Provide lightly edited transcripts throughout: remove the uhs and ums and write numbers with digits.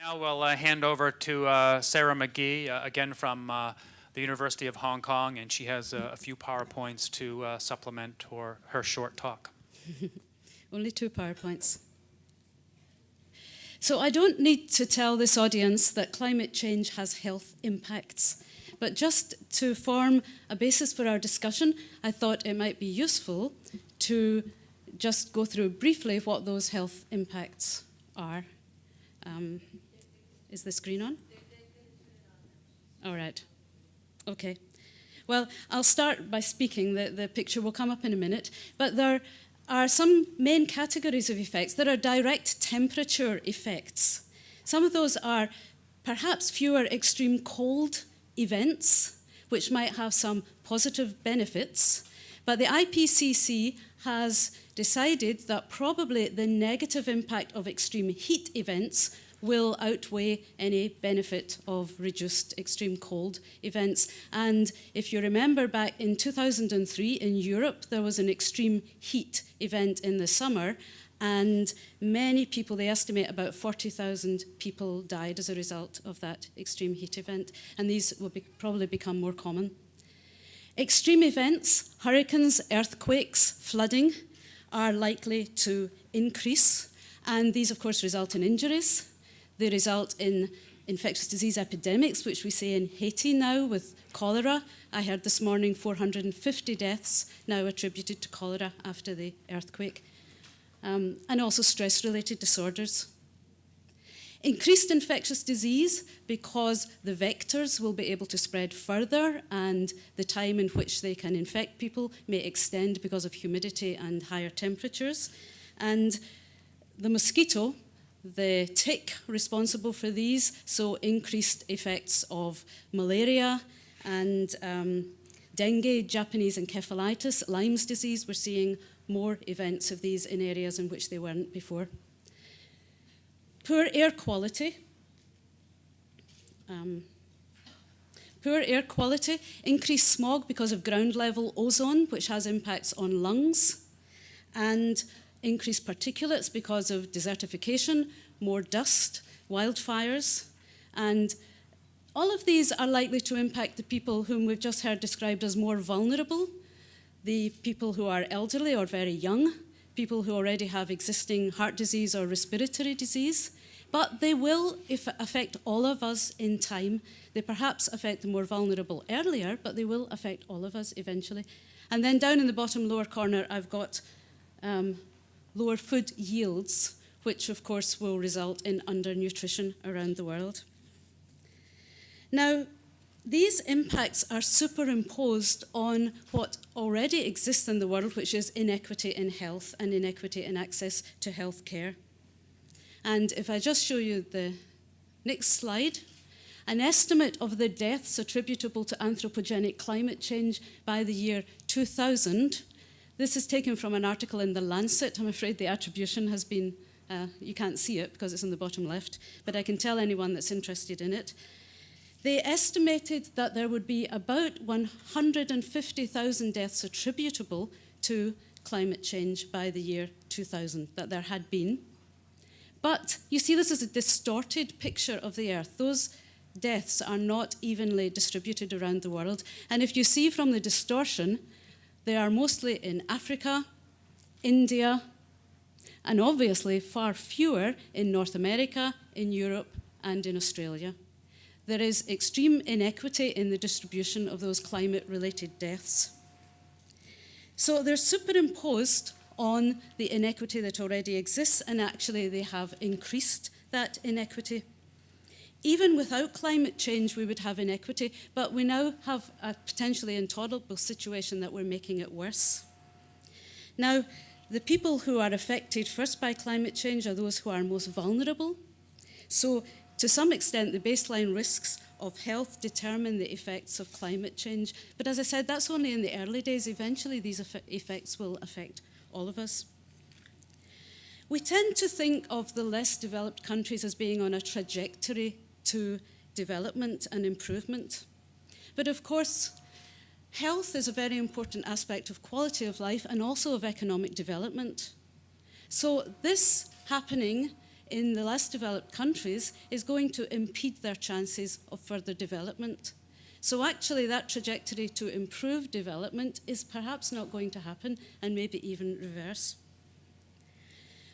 Now we'll hand over to Sarah McGhee, again from the University of Hong Kong, and she has a few PowerPoints to supplement her short talk. Only 2 PowerPoints. So I don't need to tell this audience that climate change has health impacts, but just to form a basis for our discussion, I thought it might be useful to just go through briefly what those health impacts are. Is the screen on? All right. Okay. Well, I'll start by speaking. The picture will come up in a minute. But there are some main categories of effects that are direct temperature effects. Some of those are perhaps fewer extreme cold events, which might have some positive benefits. But the IPCC has decided that probably the negative impact of extreme heat events will outweigh any benefit of reduced extreme cold events. And if you remember back in 2003 in Europe, there was an extreme heat event in the summer, and many people, they estimate about 40,000 people died as a result of that extreme heat event, and these will probably become more common. Extreme events, hurricanes, earthquakes, flooding, are likely to increase, and these of course result in injuries. They result in infectious disease epidemics, which we see in Haiti now with cholera. I heard this morning 450 deaths now attributed to cholera after the earthquake, and also stress-related disorders. Increased infectious disease because the vectors will be able to spread further and the time in which they can infect people may extend because of humidity and higher temperatures. And the mosquito, the tick responsible for these, so increased effects of malaria and dengue, Japanese encephalitis, Lyme's disease. We're seeing more events of these in areas in which they weren't before. Poor air quality. Increased smog because of ground level ozone, which has impacts on lungs, and increased particulates because of desertification, more dust, wildfires, and all of these are likely to impact the people whom we've just heard described as more vulnerable, the people who are elderly or very young, people who already have existing heart disease or respiratory disease, but they will affect all of us in time. They perhaps affect the more vulnerable earlier, but they will affect all of us eventually. And then down in the bottom lower corner, I've got lower food yields, which of course will result in undernutrition around the world. Now, these impacts are superimposed on what already exists in the world, which is inequity in health and inequity in access to health care. And if I just show you the next slide, an estimate of the deaths attributable to anthropogenic climate change by the year 2000. This is taken from an article in The Lancet. I'm afraid the attribution has been, you can't see it because it's in the bottom left, but I can tell anyone that's interested in it. They estimated that there would be about 150,000 deaths attributable to climate change by the year 2000, that there had been. But you see this is a distorted picture of the Earth. Those deaths are not evenly distributed around the world. And if you see from the distortion, they are mostly in Africa, India, and obviously far fewer in North America, in Europe, and in Australia. There is extreme inequity in the distribution of those climate-related deaths. So they're superimposed on the inequity that already exists, and actually they have increased that inequity. Even without climate change, we would have inequity, but we now have a potentially intolerable situation that we're making it worse. Now, the people who are affected first by climate change are those who are most vulnerable. So, to some extent, the baseline risks of health determine the effects of climate change. But as I said, that's only in the early days. Eventually, these effects will affect all of us. We tend to think of the less developed countries as being on a trajectory to development and improvement. But of course, health is a very important aspect of quality of life and also of economic development. So this happening in the less developed countries is going to impede their chances of further development. So actually that trajectory to improve development is perhaps not going to happen, and maybe even reverse.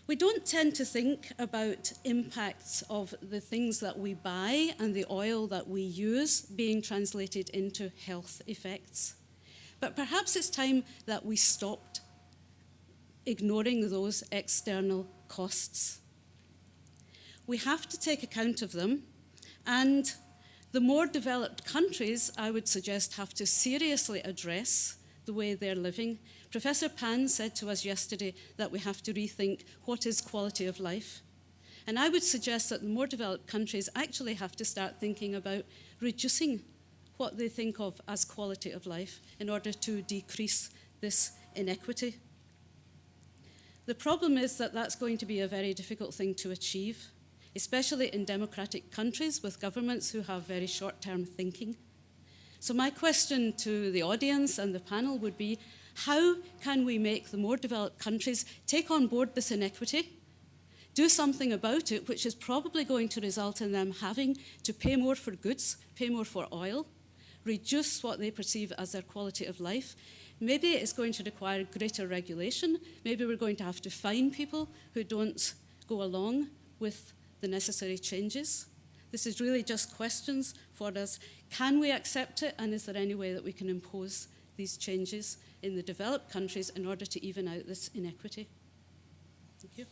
We don't tend to think about impacts of the things that we buy and the oil that we use being translated into health effects. But perhaps it's time that we stopped ignoring those external costs. We have to take account of them, and the more developed countries, I would suggest, have to seriously address the way they're living. Professor Pan said to us yesterday that we have to rethink what is quality of life. And I would suggest that the more developed countries actually have to start thinking about reducing what they think of as quality of life in order to decrease this inequity. The problem is that that's going to be a very difficult thing to achieve, especially in democratic countries with governments who have very short-term thinking. So my question to the audience and the panel would be, how can we make the more developed countries take on board this inequity, do something about it, which is probably going to result in them having to pay more for goods, pay more for oil, reduce what they perceive as their quality of life. Maybe it's going to require greater regulation. Maybe we're going to have to fine people who don't go along with the necessary changes. This is really just questions for us. Can we accept it, and is there any way that we can impose these changes in the developed countries in order to even out this inequity? Thank you.